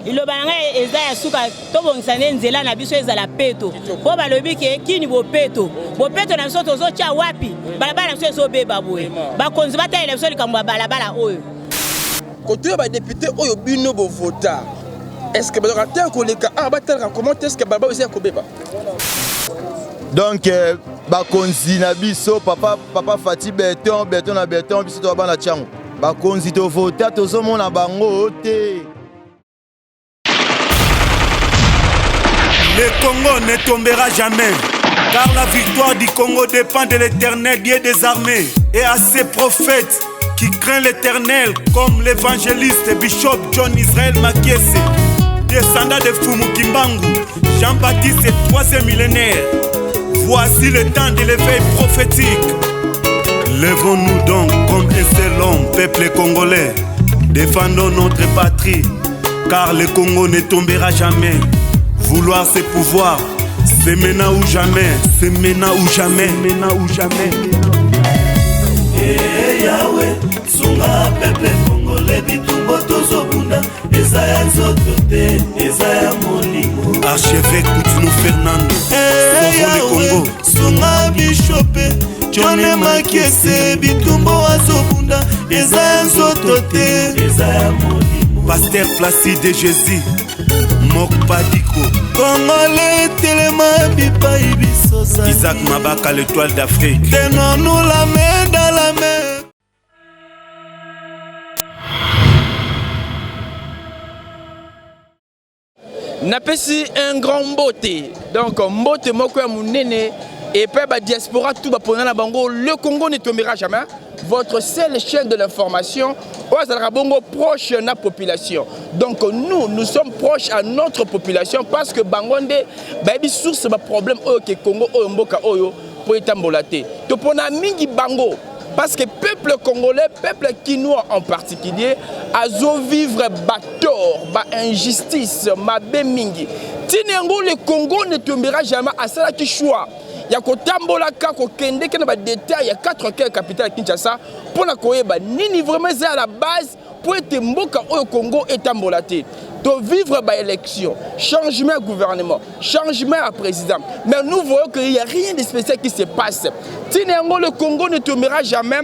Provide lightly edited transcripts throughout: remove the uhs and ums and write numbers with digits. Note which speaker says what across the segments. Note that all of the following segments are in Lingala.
Speaker 1: ilobanga ezaya suka to bongisane nzela na biso ezala peto po balobi ke kini bopeto na biso tozotia wapi balabala na biso ezobeba boye bakonzi batalela biso likambo ya balabala oyo
Speaker 2: côté ba député oyo bino bo vota est-ce que ba rater koleka batala comment est-ce que balabala ezaya kobeba
Speaker 3: donc bakonzi na biso papa Fati beton na beton biso to bana tiango bakonzi to vota tozomona bango te.
Speaker 4: Le Congo ne tombera jamais, car la victoire du Congo dépend de l'Éternel, Dieu des armées, et à ses prophètes qui craignent l'Éternel, comme l'évangéliste Bishop John Israel Makiese, descendant de Fumu Kimbangu, Jean-Baptiste et 3e millénaire. Voici le temps de l'éveil prophétique. Lèvons-nous donc comme un seul homme, peuple congolais, défendons notre patrie, car le Congo ne tombera jamais. Vouloir c'est pouvoir, c'est maintenant ou jamais, c'est maintenant ou jamais, maintenant ou jamais.
Speaker 5: Eh Yahweh, sunga peuple congolais bitumbo tozobunda, ezaya nzotote, ezaya molimo.
Speaker 4: Archevêque Koutounou Fernando,
Speaker 5: eh Yahweh, sunga bishope, John Makiese bitumbo azobunda, ezaya nzotote, ezaya molimo.
Speaker 4: Pasteur Placide Jésus, Mok Padiko,
Speaker 5: Congolais tellement bipaï bisosa.
Speaker 4: Isaac Mabaka, l'étoile d'Afrique.
Speaker 5: Tenons-nous la main dans la main.
Speaker 2: Napesi un grand mbote. Donc mbote moko ya munene et puis la diaspora tout bapona na bango le Congo ne tombera jamais. Votre seule chaîne de l'information bongo proche de la population. Donc nous sommes proches à notre population parce que Bangonde baby source de problème au Congo au mboka oyo pour étambolater. To pona mingi bango parce que peuple congolais, peuple quinois en particulier, a vivre bator, ba injustice, ma bemingi. Tinengo le Congo ne tombera jamais à ça qui choix. Ya kotambola ka ko kende ke na ba détail ya 4 cœurs capitale Kinshasa pour na koyeba nini vraiment c'est à la base pour être mboka au Congo etambolaté de vivre ba élection changement de gouvernement changement à président mais nous voyons qu'il y a rien de spécial qui se passe tinengo le Congo ne tombera jamais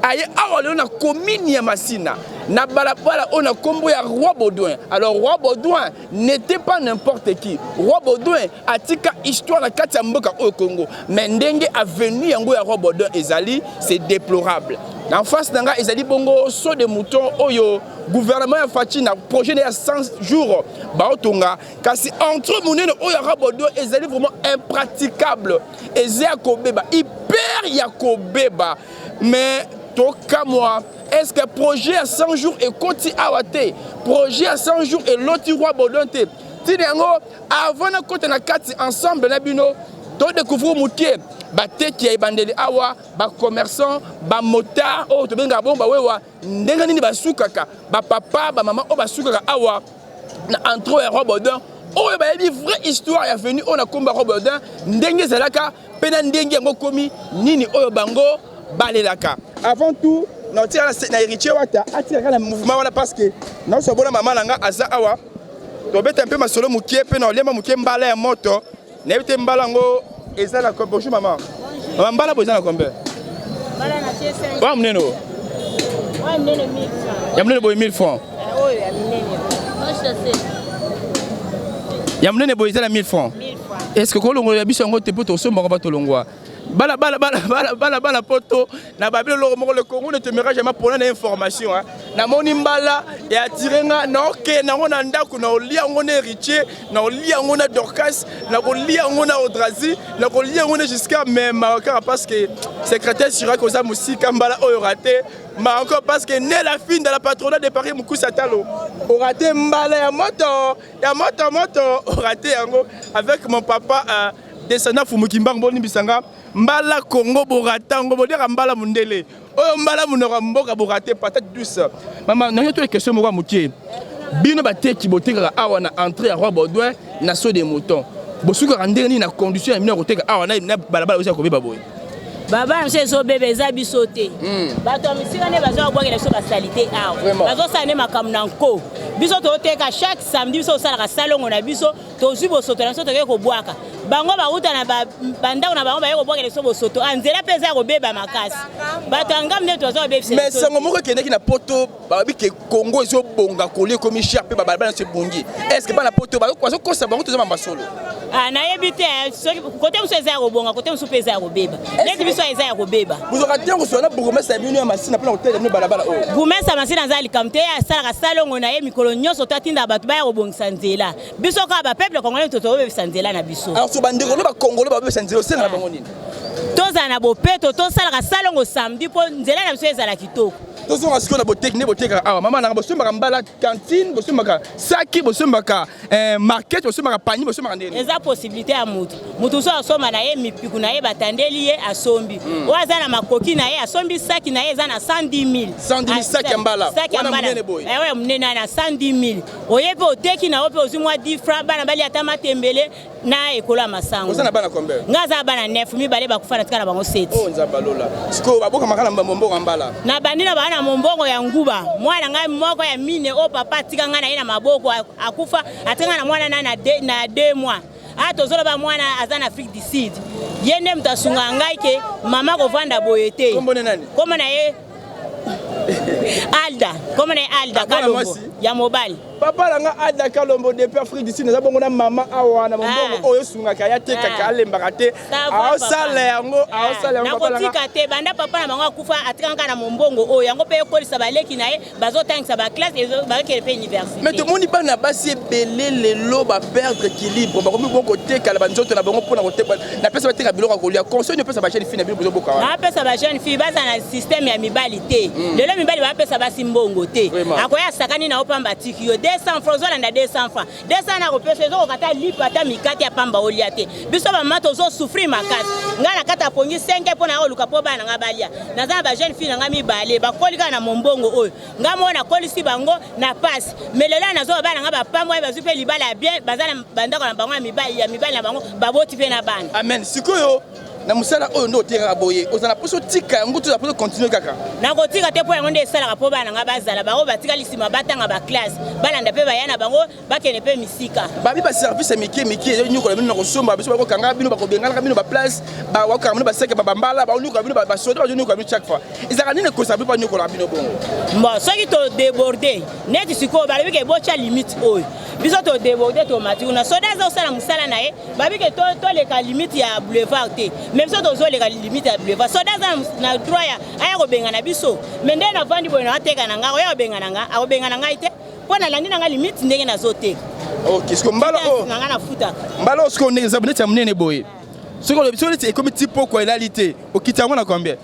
Speaker 2: aye awa na commune ya Masina na balabala on a combo ya Roi Baudouin. Alors Roi Baudouin n'était pas n'importe qui. Roi Baudouin a tika histoire la kati ya mboka au Congo. Mais ndenge avenue yango ya Roi Baudouin ezali c'est déplorable. En face nanga ezali bongo saut de mouton oyo gouvernement ya Fati na projet de 100 jours ba otonga kasi entre monene oyo Roi Baudouin ezali vraiment impraticable. Ezia kobeba hyper ya kobeba mais toka moi est-ce que projet à 100 jours et continue à water projet à 100 jours et l'autre Roi Baudouin te tinengo avant na côté na kati ensemble na bino to découvrir moutier ba teki ya bandeli awa ba commerçant ba motard o to benga bomba wewa ndenga nini basukaka ba papa ba maman o basukaka awa na entre Roi Baudouin o ba yebi vraie histoire ya venu on a combat Roi Baudouin ndenge zalaka pena ndenge yango komi nini oyo bango balelaka avant tout non tira na héritier wata atira le mouvement wala parce que non so bona mama langa aza awa to beta un peu masolo mukie pe na lemba mukie mbala ya moto na beta mbala ngo eza na bonjour maman maman mbala boza na combien mbala na 5 wa mneno wa mneno 1000 francs ya mneno boy 1000 francs oyo ya mneno moi je sais ya mneno boy eza na 1000 francs est-ce que kolongo ya biso ngo te poto so mbongo batolongwa bala poto na babilo le Congo ne tombera jamais pour une information na moni mbala et attirer na ok na ngona ndako na olia ngona héritier na olia ngona Dorcas na olia ngona Odrazi na olia ngona jusqu'à même parce que secrétaire sera koza musika mbala oyo raté mais encore parce que né la fille de la patronat de Paris Mukusa Talo raté mbala ya moto raté yango avec mon papa descendant Fumukimbangu boni bisanga mbala Congo boratango bodira mbala mundele oyo mbala munora mboka borate patate douce maman na yoto question moko mutie bino bateki boteka awa na entrée à Roi Baudouin na saut des moutons bosuka ndeni na condition ya mina koteka awa na balabala osa kobeba boy
Speaker 1: Baba na so bébé za bisoté. Bato misika ne bazo bwakela so ba salité awa. Bazo sane makamu na nko. Biso to teka chaque samedi biso sala ka salongo na biso to zubo soto na so to ko bwaka. Bango ba uta na banda na bango ba yeko bwakela so soto. Anzela pesa ko beba makasi. Bato angam ne to zo bebe.
Speaker 2: Mais sango moko keneki na poto ba bi ke Congo zo bonga kolé comme cher pe ba na se bongi. Est-ce que ba na poto ba ko so kosa bango to zo mamba solo?
Speaker 1: Ah na yebite côté muso eza ko bonga côté muso pesa ko beba. Neti biso eza ya ko beba.
Speaker 2: Vous aurez bien reçu na bourgmestre ya bino ya masina pena hotel no balabala o.
Speaker 1: Bourgmestre masina zali kamte ya sala ka salongo na ye mikolo nyonso tatinda bato ba ya ko bongisa nzela. Biso ka ba peuple congolais to bebisa nzela na biso.
Speaker 2: Alors so bandeko no ba congolais ba bebisa nzela senga na bango nini?
Speaker 1: Toza na bopeto to sala ka salongo samedi po nzela na biso ezala kitoko.
Speaker 2: Tozo rasiko na botek ne boteka awa mama na boso maka mbala cantine boso maka saki boso maka market boso maka panier boso maka ndene.
Speaker 1: Eza possibilité ya mutu so asoma na ye mipiku na ye batandeli ye asombi. O aza na makoki na ye asombi saki na ye eza na 110 000.
Speaker 2: 110 000 saki mbala.
Speaker 1: Wana
Speaker 2: munene boy.
Speaker 1: Wana munene na 110 000. Oye pe oteki na ope ozimwa 10 francs bana bali atama tembele na ekola masango.
Speaker 2: Oza na bana combien?
Speaker 1: Ngaza bana 9 bale bakufa na tika na bango 7.
Speaker 2: Oh nzabalola. Siko baboka makala mbombo mbala.
Speaker 1: Na bandina bana mombongo ya nguba mwana ngai moko ya mine o papa tika nga na ye na maboko akufa atinga na mwana na 2 mois atozolo ba mwana azana Afrique du Sud yende mtasunga ngai ke mama ko vanda boyete
Speaker 2: kombo nani
Speaker 1: koma na ye Alda koma na ye Alda Kalombo ya mobile
Speaker 2: papa langa Alda Kalombo depuis Afrique du Sud na bongo na mama awana mombongo oyo sunga kaya te kaka alemba te aosala yango
Speaker 1: papa langa nakotika te banda papa na bango akufa atikanga na mombongo oyo yango pe ekolisa baleki na ye bazotangisa ba classe bakele pe université
Speaker 2: mais to moni bana basi ebele lelo ba perdre équilibre ba komi boko te kala banzoto na bango pona kote na pesa bateka biloko kolia conseil ne pesa ba jeune fille na bilo boka
Speaker 1: na pesa ba jeune fille baza na système ya mibali te lelo mibali ba pesa basi mbongo te akoya sakani na opamba tiki yo 200 francs na 200 francs 200 na kopesa zo kata lipa ta mikati ya pamba olia te biso ba mato zo souffrir makasi ngana kata pongi 5 pona oluka po bana ngabalia naza ba jeune fille nga mibale ba kolika na mombongo oyo ngamona kolisi bango na passe melela nazo bana nga ba pambo ba zupe libala bien bazana bandako na bango ya mibali na bango baboti pe na bana
Speaker 2: amen sikoyo na musala oyo ndo teka boye ozana poso tika ngutu za poso continuer kaka
Speaker 1: na kotika te po yango nde esala po bana nga bazala bango batika lisima batanga ba classe balanda pe bayana bango bakene pe misika
Speaker 2: babi ba service miki nyuko la bino ko somba biso ko kanga bino ba ko bengala bino ba place ba waka bino ba seke ba bambala ba nyuko bino ba soda ba nyuko bino chaque fois ezaka nini ko sabi ba nyuko la bino bongo
Speaker 1: bon soki to déborder net siko ba lebike bocha limite oyo biso to déborder to mati una soda za osala musala na ye babike to leka limite ya boulevard te même si to zo leka limite ya boulevard soda za na droit ya aya ko benga na biso mende na vandi boy na ateka na nga oyo benga na nga ako benga na nga ite pona landi na nga limite ndenge na zo teka
Speaker 2: OK sko mbala o
Speaker 1: na nga na futa
Speaker 2: mbala sko ndenge za bonete munene boye soko le biso le comme tipo ko elalité okitango na combien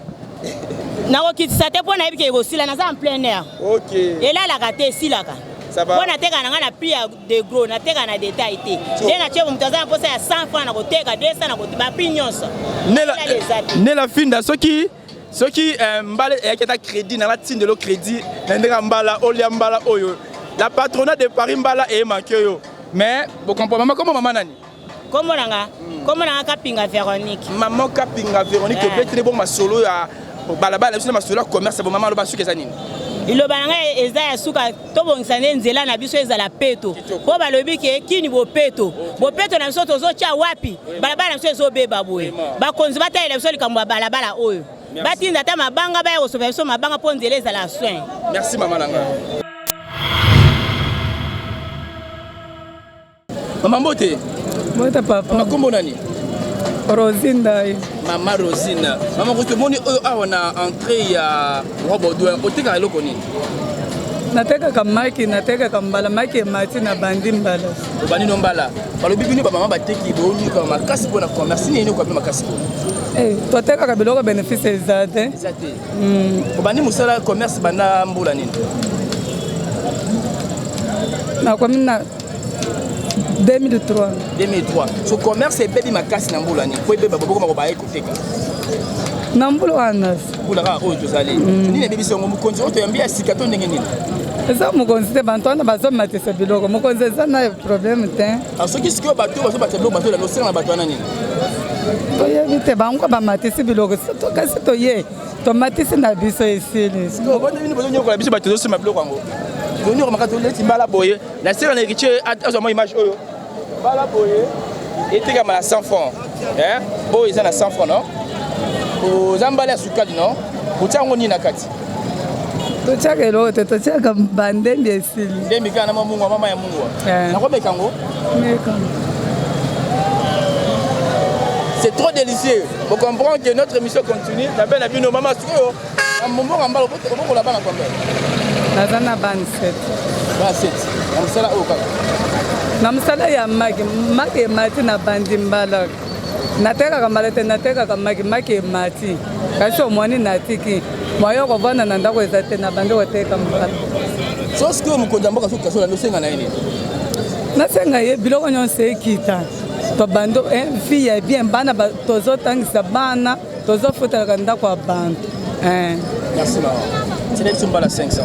Speaker 1: na okitisa te pona ebike bosila na za en plein air
Speaker 2: OK
Speaker 1: elala ka te silaka Bona teka na ngana prix de gros na teka na détail te. Dena chebo mtaza mposa ya 100 francs na koteka 200 na kotiba prix nyonso.
Speaker 2: Nela finda soki mbala yaketa crédit na latinde lo crédit na ndeka mbala olia mbala oyo. La patronat de Paris mbala e manqué yo. Mais vous comprenez maman comment maman nani?
Speaker 1: Comment nanga Kapinga Véronique.
Speaker 2: Maman Kapinga Véronique peut-être bon ma solo ya balabala biso na solo commerce bon maman lo basu kezanini.
Speaker 1: Ilobana eza ya suka tobongisa nzela na biso eza la peto po balobi ke kini bopeto na biso tozocha wapi balabala na biso ezobeba boye bakonzi batalela biso likambo ya balabala oyo batinda ata mabanga baya kosoba biso mabanga po nzela eza la soin.
Speaker 2: Merci maman nanga. Maman Mbote
Speaker 6: papa
Speaker 2: makombo nani?
Speaker 6: Rosina.
Speaker 2: Maman Rosina. Maman Rosina, moni oyo na entrée ya Robodoin, oteka eloko nini?
Speaker 6: Nateka kamaki, nateka kambala, maki mati na bandi mbala.
Speaker 2: Obani no mbala. Balobi bino ba maman bateki boni ka makasi bona commerce nini ko pe makasi ko.
Speaker 6: Toteka ka biloko bénéfice ezate.
Speaker 2: Ezate. Obani musala commerce bana mbula nini?
Speaker 6: Na komina 2003.
Speaker 2: So commerce et baby makasi na mbula ni. Ko beba boko makoba ekoteka.
Speaker 6: Na mbula wana.
Speaker 2: Mbula ka oyo tozali. Nini baby songo mukonzi oto yambia sikato ndenge nini?
Speaker 6: Eza mukonzi te bantwana bazo matisa biloko. Mukonzi eza na problème te.
Speaker 2: Aso ki sikio bato bazo batelo bato la losera na bato nini?
Speaker 6: toyebi te bango bamatisi biloko kasi toye tomatisi na biso esili
Speaker 2: bonyokola biso bato tozosema biloko yango tozonyoko makati oleti mbala boye na sera na héritier azwama image oyo mbala boye etekama na 100 francs oyo eza na 100 francs non oza mbala ya sukali non kotia yango nini na kati
Speaker 6: totiaka eloko te totiaka bandembi esili
Speaker 2: ndembi kaka na mamungwa mama ya mungwa nakomeka yango c'est trop délicieux. Vous comprenez que notre émission continue. La belle a vu nos mamans. Un moment en bas, on va la combien?
Speaker 6: Nazana 27.
Speaker 2: 27. Namsala au cas.
Speaker 6: Namsala ya magi mati na bandi mbala. Nateka kamalete nateka kamagi magi mati. Kasi omwani natiki. Moyo ko vana na ndako ezate na bandi oteka mbala.
Speaker 2: So ce que vous condamnez ka so na senga na ini.
Speaker 6: Na senga ye biloko nyonse ekita. To bando fille est bien bana tozo tangisa bana tozo futaka ndako ya bantu
Speaker 2: merci maman c'est les sumbala 500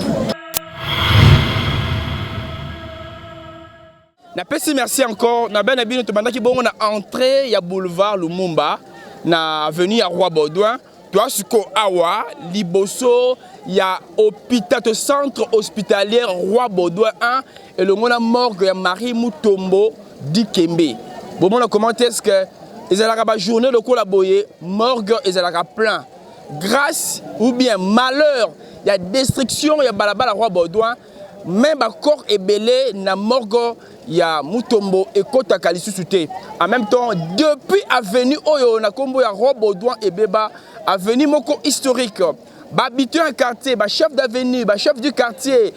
Speaker 2: na pesi merci encore na ben abino to bandaki bongo na entrée ya boulevard Lumumba na avenue ya Roi Baudouin toi suko awa liboso ya hôpital to centre hospitalier Roi Baudouin 1 et le mona morgue ya Marie Mutombo Dikembe. Bon, comment est-ce que ils allaient la journée de collaborer, morgue, ils allaient plein. Grâce ou bien malheur, il y a destruction, il y a balabala Roi Baudouin, même le corps est belé, na morgue, il y a Mutombo et Kota Kalissusute. En même temps, depuis avenue Oyo, na combo ya Roi Baudouin et Beba, avenue Moko historique. Habitué un quartier, chef d'avenue, chef du quartier,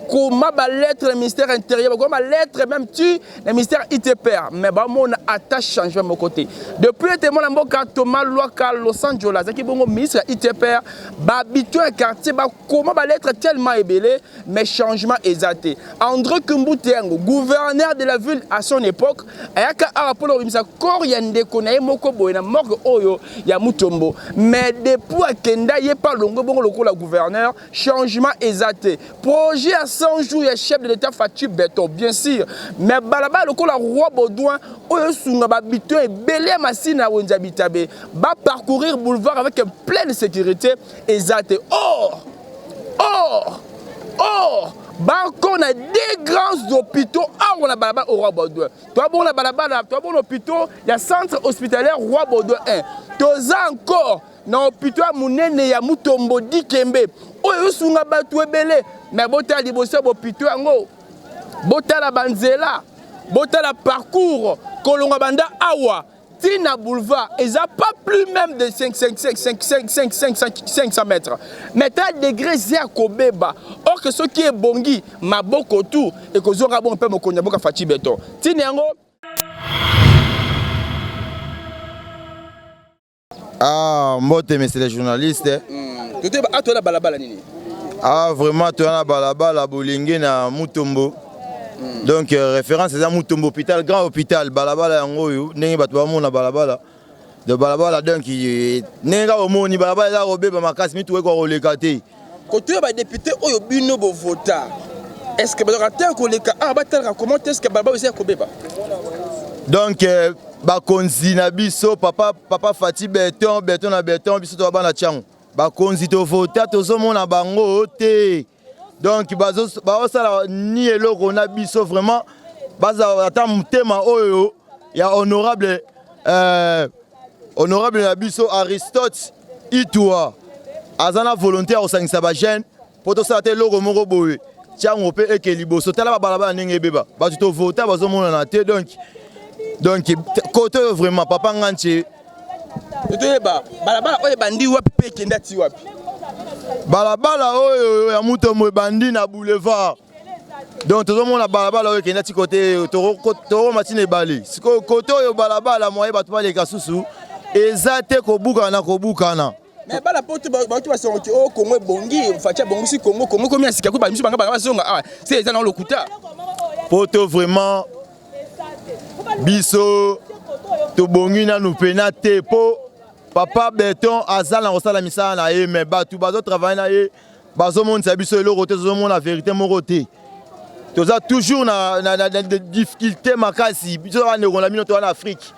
Speaker 2: comment lettre le ministère intérieur, comment lettre même tu le ministère ITPR, mais mon attache change de mon côté. Depuis le témoin de Thomas Loaka Los Angeles, qui est mon ministre ITPR, habitué un quartier, comment lettre tellement ébélé, mais changement exacté. André Kumbutengo, gouverneur de la ville à son époque, ayaka Arapolo Rimsa Koryande Konae Moko Boena Morgue Oyo ya Mutombo, mais depuis Kenda y est pas long. Le gouverneur, changement exacté. Projet à 100 jours, il y a chef de l'État Fatih Beto, bien sûr. Mais balaba le Roi Baudouin, habitué belé machine à Wonzabitabe, va parcourir boulevard avec pleine sécurité exacté. Or, on a des grands hôpitaux. On a balaba au Roi Baudouin. Toi, bon, la balaba, toi, bon, hôpital, il y a centre hospitalier Roi Baudouin 1. Toi, encore. Na hôpital munene ya Mutombo Dikembe oyo sunga batu ebele mais bota liboso hôpital yango bota la banzela bota la parcours kolonga banda awa tina boulevard eza pas plus même de 500 mètres mais ta degré zia kobeba or que ce qui est bongi maboko tout et que zonga bon pe mokonya boka Fatih Beto tina yango.
Speaker 3: Ah, moi, c'est les journalistes. Ah, vraiment, tu as balabala, bolingue na Mutombo. Donc, référence, c'est à Mutombo hôpital, grand hôpital. Balabala, yango, n'est pas tout na balabala. De balabala, donc, n'est pas au monde, ni balabala, robé, ma casse, mi tout est quoi, le kate.
Speaker 2: Quand tu es député, au bino bo vota. Est-ce que comment est-ce que balabala aussi a kobeba?
Speaker 3: Donc, bakonzi na biso papa Fatih Beton na Beton biso to bana chango bakonzi to vota to zomo na bango te donc bazosala ni eloko na biso vraiment baza ata mutema oyo ya honorable na biso Aristote Itwa azana volontaire osangisa ba jeune poto sala te loko moko boye chango pe ekeliboso tala balabala ndenge beba bato to vota bazomona na te donc côté vraiment papa nganche
Speaker 2: balabala oyo bandi wapi pe kenda ti wapi
Speaker 3: balabala oyo ya Mutombo bandi na boulevard donc tout le monde a balabala oyo kenda ti côté toro matine bali siko côté oyo balabala moye bato ba leka susu ezate kobukana
Speaker 2: mais bala poto ba ki ba sonki o Congo bongi fatia bongo si Congo komi asika ko ba misu banga ba songa ah c'est eza na lokuta
Speaker 3: poto vraiment biso to bongi na nous pena te po papa Beton azala osala misala na ye mais batu bazo travailler na ye bazo monisa biso eloko te zo mona vérité moko te toza toujours na difficulté makasi biso na ngonga mino to en Afrique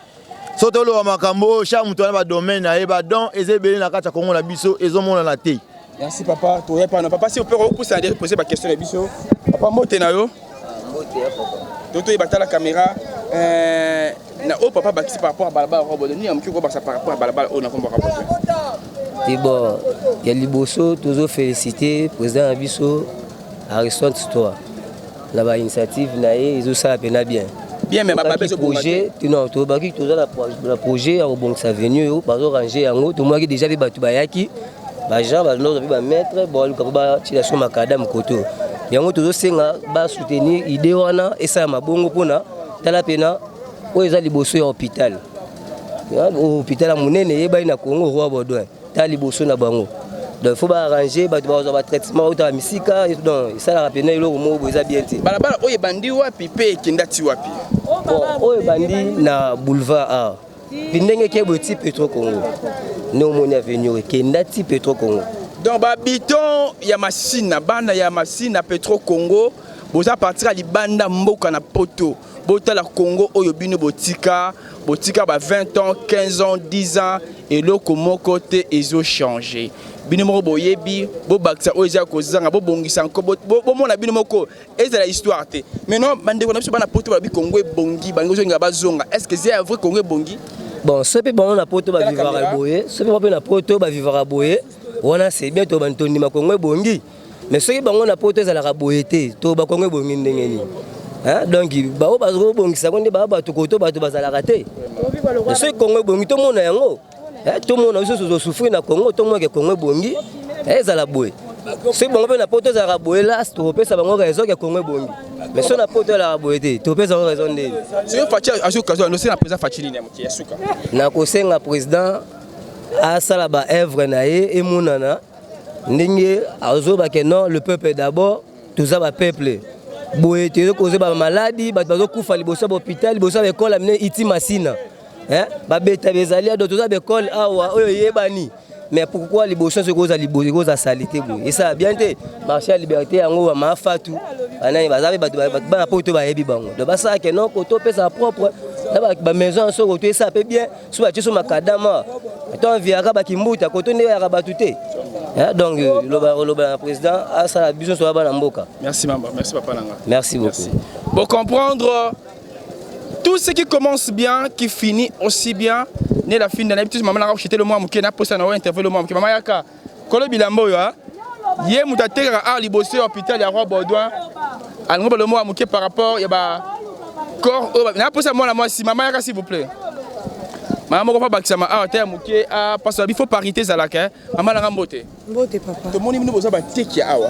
Speaker 3: Soto lo makambo chaque mutu na ba domaine na ba don ezebele na kata Congo na biso ezomona na te.
Speaker 2: Merci papa, toi pas papa si on peut repousser à poser ma question na biso. Papa mote na yo. Mote ya papa. Toto y batala la caméra na o papa bakisi par rapport à balabala robot ni am kiko bakisa par rapport à balabala o na kombo rapporter.
Speaker 7: Et bon, il y a Liboso, toujours félicité, président Abisso, Aristide Toi. La initiative, ils ont ça bien.
Speaker 2: Bien, mais ma
Speaker 7: projet, non, tout le projet, bon, ça venu, par exemple, ranger en haut, tout le monde qui déjà vu Batubayaki, Bajan, nous avons mettre, bon, le Kababa, tu l'as sur ma cadame, Koto. Et en haut, toujours, c'est un soutenir, idée, et ça m'a bon, pour na, Talapena, où ils ont Liboso à l'hôpital. Au hôpital, à Mounene, et il y a un Congo, roi Baudouin. Liboso na bango donc faut ba arranger ba traitement auto misika donc ça la rappeler le mot boza bien té
Speaker 2: balabala oye bandi wapi pe kindati wapi
Speaker 7: bon oye bandi na boulevard A pindenge ke boti Petro Congo no moni avenue kindati Petro Congo
Speaker 2: donc ba biton ya machine banda ya machine na Petro Congo boza partir à libanda mboka na poto bota la Congo oyo bino botika ba 20 ans 15 ans 10 ans et le comment côté ils ont changé bino mo boyebi bo baksa oza kozanga bo bongisa ko bo mona bino moko ezala histoire te maintenant bande ko na biso bana poto ba bi Congo ebongi bango zo ngaba zonga est-ce que c'est vrai Congo ebongi
Speaker 7: bon ce pe bon na poto ba vivre à boye ce pe na poto ba vivre à boye wana c'est bien to bantoni ma Congo ebongi mais ce qui bango na poto ezala ka boye te to ba Congo ebongi ndengeni. Donc, bao bazo bongisa konde ba bato koto bato bazala raté. Ce Congo bongi to mona yango. To mona uso souffrir na Congo to mona ke Congo bongi. Ezala boye. Ce bongo pe na poto za boye là, to pesa bango raison ke Congo bongi. Mais so na poto la boye te, to pesa raison de.
Speaker 2: C'est Fachi azuka zo no c'est na président Fachi ni ya suka.
Speaker 7: Na ko senga président asala ba œuvre na ye e monana. Ndenge azo ba ke non le peuple d'abord, tout ça va peuple. Boye te causer ba maladie ba bazo kufa liboso ba hôpital liboso ba école amene iti masina ba beta bezalia do toza ba école awa oyo yebani mais pourquoi liboso se cause liboso za salité boye et ça bien te marché à liberté yango ba mafatu ana bazabe ba poto ba yebi bango do ba ça que non koto pesa propre ba maison so koto ça peut bien so ba tiso makadama to viaka ba kimbuta koto ne ya ba tuté. Donc, le président a sa vision sur la bonne mboka.
Speaker 2: Merci maman, merci papa Nanga.
Speaker 7: Merci beaucoup. Merci.
Speaker 2: Pour comprendre tout ce qui commence bien, qui finit aussi bien, né la fin de l'habitude, maman a acheté le mois qui n'a pas na interview le mois qui maman yaka. Kolo bilambo yo ha. Yé mutatera a libossé hôpital ya roi Baudouin. Alngo le mois par rapport ya ba corps na posa moi la moi si maman yaka s'il vous plaît. Maman ko bakisa ma a terre muké a parce qu'il faut parité za la ka maman la mbote
Speaker 8: papa
Speaker 2: to moni mino boza ba teki awa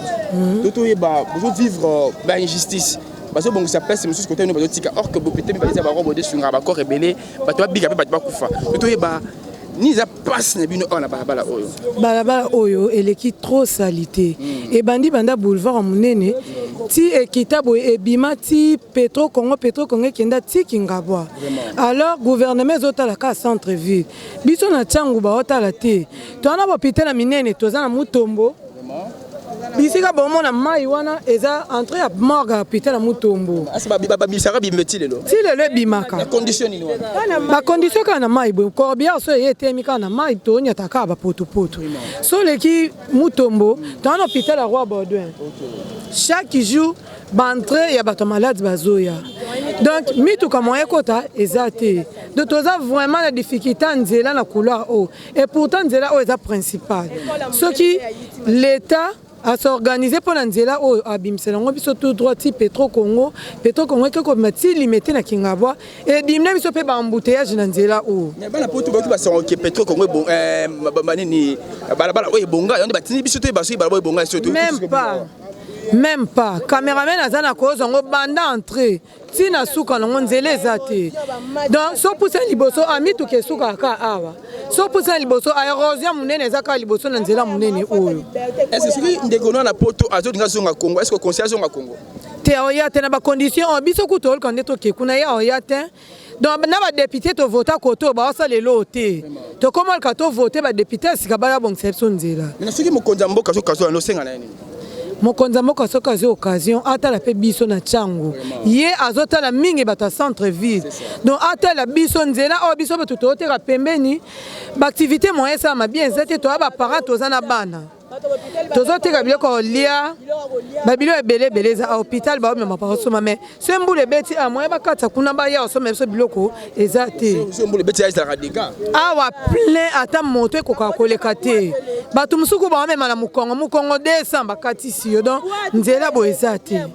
Speaker 2: to yeba bozo vivre ba injustice bazo bongo sa pèse monsieur côté no bazo tika or que bopité mi ba za ba robo de sunga ba corps rebellé ba to bika ba kufa to yeba ni za passe na bino ona balabala
Speaker 8: oyo eleki trop salité et bandi banda boulevard monene ti ekitabo ebima ti Petro Congo kenda ti kingabwa alors gouvernement zotala ka centre ville biso na tiangu ba otala te to na hôpital na minene toza na Mutombo bisika bomona mai wana eza entrée ya morgue hôpital na Mutombo
Speaker 2: asa ba misara bimeti lelo
Speaker 8: ti lelo bimaka
Speaker 2: na condition ni wana
Speaker 8: ba condition kana mai bo corbia so yetemi kana mai to nyata ka ba poto so leki Mutombo dans l'hôpital à Roi Baudouin chaque jour bantre ya bato malade bazoya donc mitu kama ekota ezate donc toza vraiment la difficulté nzela na couloir o et pourtant nzela o eza principal ce qui l'état a s'organiser pour nzela o abimsela ngo biso tout droit ti Petro Congo ke ko mati limité na kingabwa et dimna biso pe ba embouteillage na nzela o
Speaker 2: mais bana poto ba so ke Petro Congo bon manini balabala o ebonga yonde batini biso te baso balabala ebonga surtout
Speaker 8: même pas caméraman azana ko zongo banda entrée tina suka no nzela ezate donc so pousa liboso ami to ke suka ka awa so pousa liboso aérosion munene ezaka liboso na nzela munene oyo
Speaker 2: est-ce que ndegono na poto azo dinga zonga Congo est-ce que conseil zonga Congo
Speaker 8: te oya te na ba condition biso ku tol kan to ke kuna ya oya te donc na ba député to vota koto ba sa lelo te to comment ka to voter ba député sika ba bon exception nzela
Speaker 2: mais soki mokonza mboka so kazo no senga na nini
Speaker 8: mokonzi moko soki azwi occasion atala mpe biso na ntango ye azotala mingi bato ya centre ville donc atala biso nzela oyo biso bato tooteka pembeni baactivité moyen esalama bien eza te toya baparent toza na bana tozoteka biloko kolia babilo ebele eza a hôpital baomema bakosoma mais so mbula ebeti amoye bakatisa kuna baya osoma biso biloko eza te awa plein ata moto ekokaka koleka te bato mosuku baomema na mokongo 200 bakatisi yo donc nzela boye eza te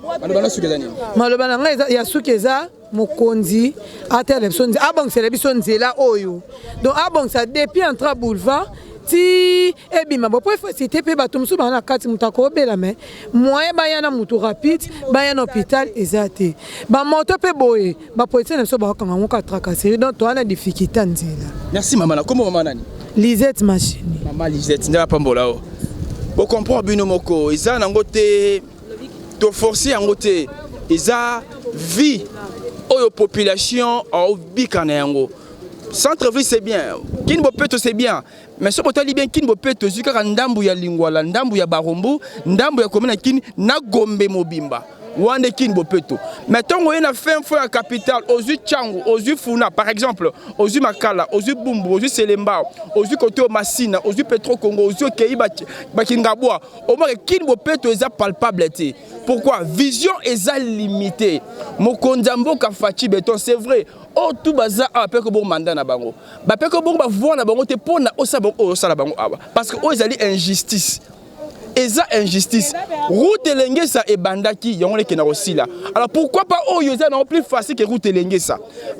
Speaker 8: maloba na ngai ya suki eza mokonzi atala biso nzela abongisela biso nzela oyo donc abongisa depuis entra boulevard ti ebima bo po facilité pe bato musu bana kati mutako obela mais moyen baya na mutu rapide baya na hôpital ezate ba moto pe boye ba police na so ba kanga ngoka tracasser donc to ana difficulté nzela.
Speaker 2: Merci maman na comment maman nani
Speaker 8: Lisette machine
Speaker 2: maman Lisette ndaba pambola o bo comprendre bino moko eza na ngote to forcer en ngote eza vie oyo population au bikana yango. Centre-ville c'est bien, Kinbopeto c'est bien, mais ce que tu bien Kinbopeto, c'est que ndambu ya lingwala, ndambu ya barombu, ndambu ya komena kin na gombe mobimba. Wande Kinbopeto. Mais tant qu'on a fait un feu à capitale, aux yeux Tchango, aux yeux Funa, par exemple, aux yeux Makala, aux yeux Bumbu, aux yeux Selemba, aux yeux Koto Massina, aux yeux Petro Congo, aux yeux Kei Bakingabwa, au moins Kinbopeto est palpable. Pourquoi? Vision est limitée. Mokondambo Kafati Beton, c'est vrai. Oh tout bazar a peu que bon mandat na bango. Ba peu que bon ba voir na bango te pour na osa bango osa la bango aba. Parce que oh ils allient injustice. Eza injustice. Route Lengesa et bandaki yongo le kena aussi là. Alors pourquoi pas oh yoza na plus facile que route Lengesa.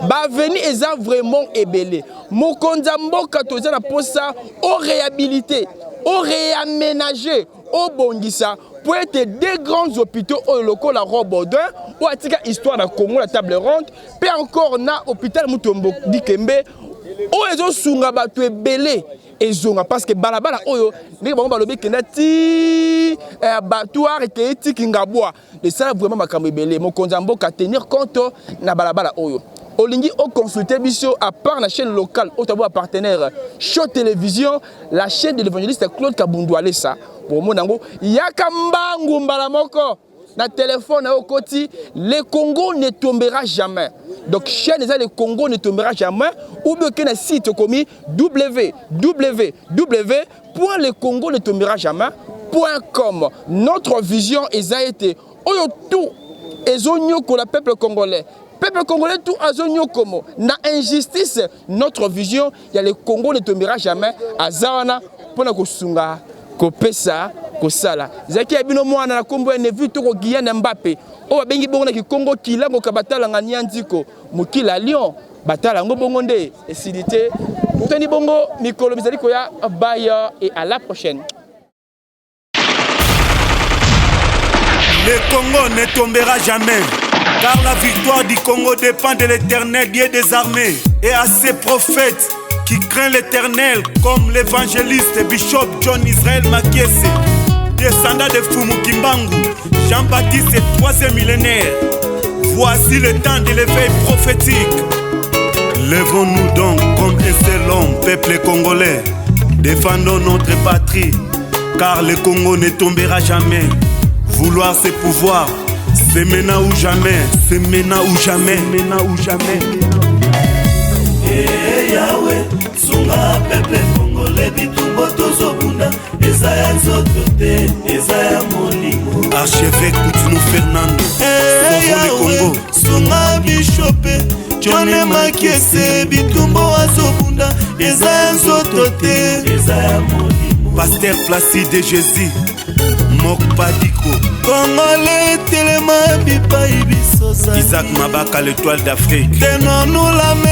Speaker 2: Ba venir eza vraiment ébélé. Mokondambo katoza na posa au réhabiliter, au réaménager, au bongisa. Pour être des grands hôpitaux au local la Robodin ou à tika histoire de Congo la table ronde puis encore na hôpital Mutombo Dikembe où ils ont sunga batu ebele ezonga parce que balabala oyo ndenge bango balobi kenda ti abattoir et ti kingabwa de ça vraiment makambo ebele mokonzambo ka tenir compte na balabala oyo olingi au consulter biso à part la chaîne locale au tabou partenaire Show Télévision la chaîne de l'évangéliste Claude Kabundouale ça pour mon nango yaka mbangu mbala moko na téléphone au côté le Congo ne tombera jamais donc chaîne les le Congo ne tombera jamais ou bien que na site commis www.lecongo-ne-tombera-jamais.com notre vision a été oyo tout ezonyoko la peuple congolais. Peuple congolais tout azonyo comme na injustice notre vision il y a le Congo ne tombera jamais azawana pona kosunga kopesa kosala zaki abino mwana na kombo ne vu to ko Guyane Mbappé o bengi bongo na ki Congo kilango kabatala ngani nziko mukila Lyon batala ngo bongo nde esidité toni bongo mikolo bizali ko ya baya et à la prochaine.
Speaker 4: Le Congo ne tombera jamais. Car la victoire du Congo dépend de l'Éternel, Dieu des armées, et à ses prophètes qui craignent l'Éternel, comme l'évangéliste Bishop John Israel Makiese, descendant de Fumu Kimbangu, Jean-Baptiste et 3e millénaire. Voici le temps de l'éveil prophétique. Lèvons-nous donc comme un seul homme, peuple congolais, défendons notre patrie, car le Congo ne tombera jamais. Vouloir ses pouvoirs, c'est maintenant ou jamais, c'est maintenant ou jamais, maintenant ou jamais.
Speaker 5: Eh Yahweh, sunga peuple congolais bitumbo tozobunda, ezaya nzotote, ezaya molimo.
Speaker 4: Archevêque Koutinou Fernando,
Speaker 5: eh Yahweh, sunga bishope, John Makiese bitumbo azobunda, ezaya nzotote, ezaya molimo.
Speaker 4: Pasteur Placide Jésus, Mokpadiko,
Speaker 5: Congolais telema bipai bisosa.
Speaker 4: Isaac Mabaka l'étoile d'Afrique.
Speaker 5: Tenons-nous la main